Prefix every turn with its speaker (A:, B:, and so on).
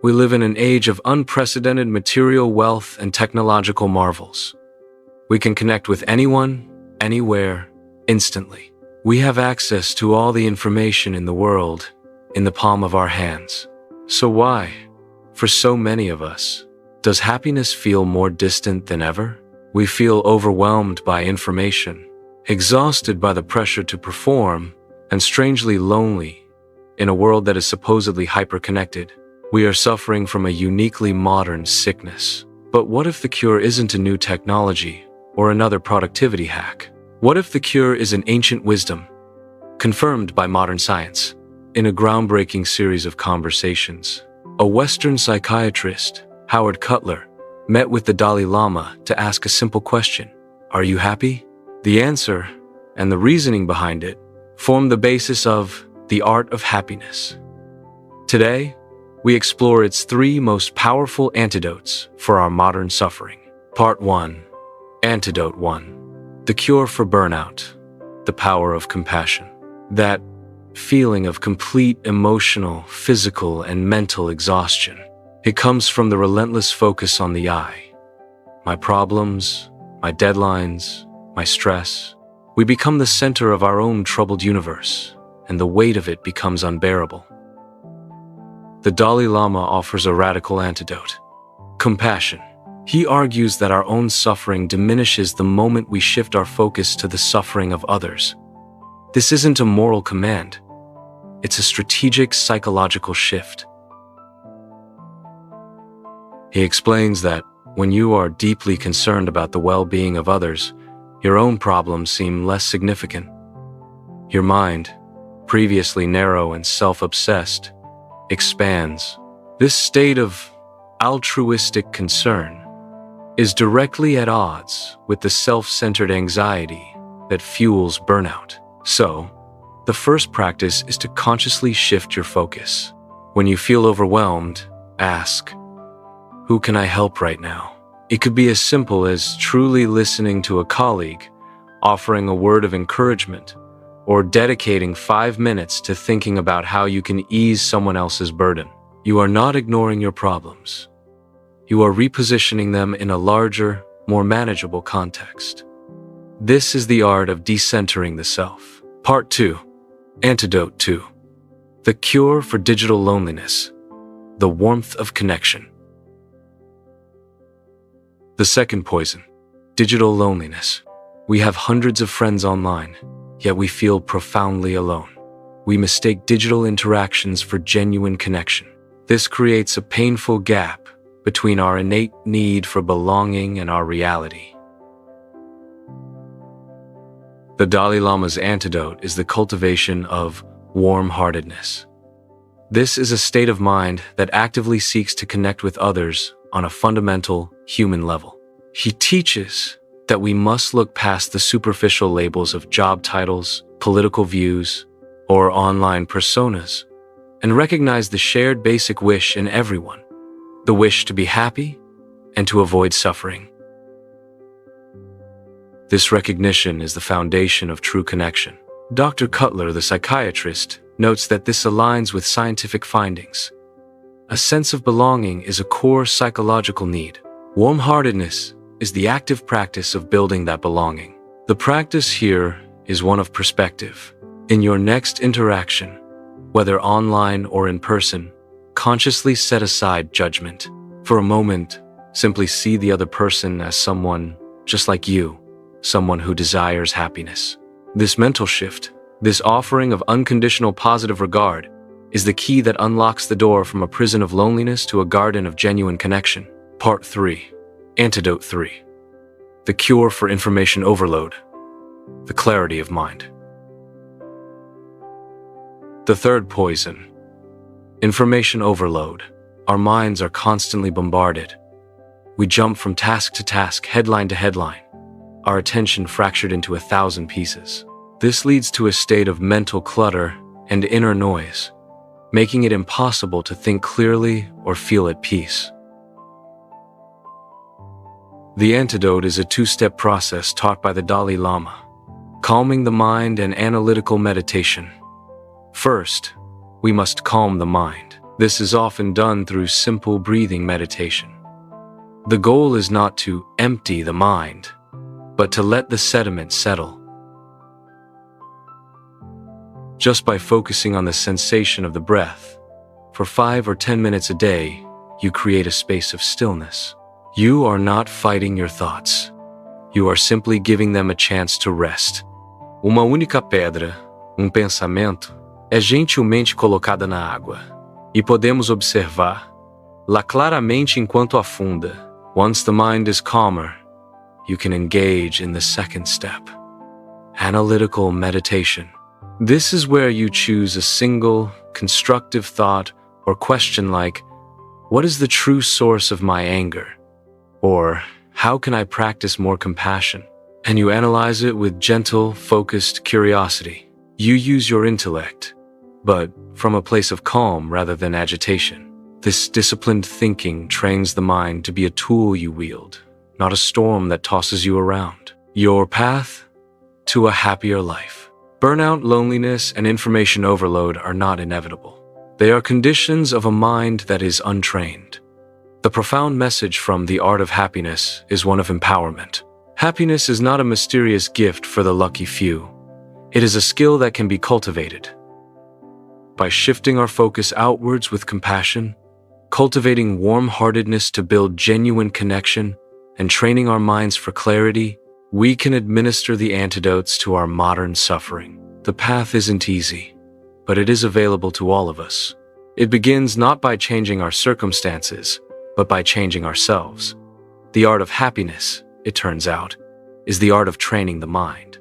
A: We live in an age of unprecedented material wealth and technological marvels. We can connect with anyone, anywhere, instantly. We have access to all the information in the world in the palm of our hands. So why, for so many of us, does happiness feel more distant than ever? We feel overwhelmed by information, exhausted by the pressure to perform, and strangely lonely in a world that is supposedly hyper-connected. We are suffering from a uniquely modern sickness. But what if the cure isn't a new technology or another productivity hack? What if the cure is an ancient wisdom, confirmed by modern science? In a groundbreaking series of conversations, a Western psychiatrist, Cutler, met with the Dalai Lama to ask a simple question: are you happy? The answer, and the reasoning behind it, form the basis of The Art of Happiness. Today, we explore its 3 most powerful antidotes for our modern suffering. Part 1. Antidote 1. The Cure for Burnout. The Power of Compassion. That feeling of complete emotional, physical, and mental exhaustion. It comes from the relentless focus on the I. My problems, my deadlines, my stress. We become the center of our own troubled universe, and the weight of it becomes unbearable. The Dalai Lama offers a radical antidote: compassion. He argues that our own suffering diminishes the moment we shift our focus to the suffering of others. This isn't a moral command. It's a strategic psychological shift. He explains that when you are deeply concerned about the well-being of others, your own problems seem less significant. Your mind, previously narrow and self-obsessed, expands. This state of altruistic concern is directly at odds with the self-centered anxiety that fuels burnout. So, the first practice is to consciously shift your focus. When you feel overwhelmed, ask, who can I help right now? It could be as simple as truly listening to a colleague, offering a word of encouragement, or dedicating 5 minutes to thinking about how you can ease someone else's burden. You are not ignoring your problems. You are repositioning them in a larger, more manageable context. This is the art of decentering the self. Part 2. Antidote 2. The Cure for Digital Loneliness. The Warmth of Connection. The second poison, digital loneliness. We have hundreds of friends online, yet we feel profoundly alone. We mistake digital interactions for genuine connection. This creates a painful gap between our innate need for belonging and our reality. The Dalai Lama's antidote is the cultivation of warm-heartedness. This is a state of mind that actively seeks to connect with others on a fundamental human level. He teaches that we must look past the superficial labels of job titles, political views, or online personas, and recognize the shared basic wish in everyone, the wish to be happy and to avoid suffering. This recognition is the foundation of true connection. Dr. Cutler, the psychiatrist, notes that this aligns with scientific findings. A sense of belonging is a core psychological need. Warm-heartedness is the active practice of building that belonging. The practice here is one of perspective. In your next interaction, whether online or in person, consciously set aside judgment. For a moment, simply see the other person as someone just like you, someone who desires happiness. This mental shift, this offering of unconditional positive regard, is the key that unlocks the door from a prison of loneliness to a garden of genuine connection. Part 3. Antidote 3. The Cure for Information Overload. The Clarity of Mind. The third poison. Information overload. Our minds are constantly bombarded. We jump from task to task, headline to headline, our attention fractured into 1,000 pieces. This leads to a state of mental clutter and inner noise, making it impossible to think clearly or feel at peace. The antidote is a 2-step process taught by the Dalai Lama: calming the mind and analytical meditation. First, we must calm the mind. This is often done through simple breathing meditation. The goal is not to empty the mind, but to let the sediment settle. Just by focusing on the sensation of the breath, for 5 or 10 minutes a day, you create a space of stillness. You are not fighting your thoughts. You are simply giving them a chance to rest. Uma única pedra, pensamento, é gentilmente colocada na água, e podemos observar-la claramente enquanto afunda. Once the mind is calmer, you can engage in the second step, analytical meditation. This is where you choose a single, constructive thought or question like, what is the true source of my anger? Or, how can I practice more compassion? And you analyze it with gentle, focused curiosity. You use your intellect, but from a place of calm rather than agitation. This disciplined thinking trains the mind to be a tool you wield, not a storm that tosses you around. Your path to a happier life. Burnout, loneliness, and information overload are not inevitable. They are conditions of a mind that is untrained. The profound message from The Art of Happiness is one of empowerment. Happiness is not a mysterious gift for the lucky few. It is a skill that can be cultivated. By shifting our focus outwards with compassion, cultivating warm-heartedness to build genuine connection, and training our minds for clarity, we can administer the antidotes to our modern suffering. The path isn't easy, but it is available to all of us. It begins not by changing our circumstances, but by changing ourselves. The art of happiness, it turns out, is the art of training the mind.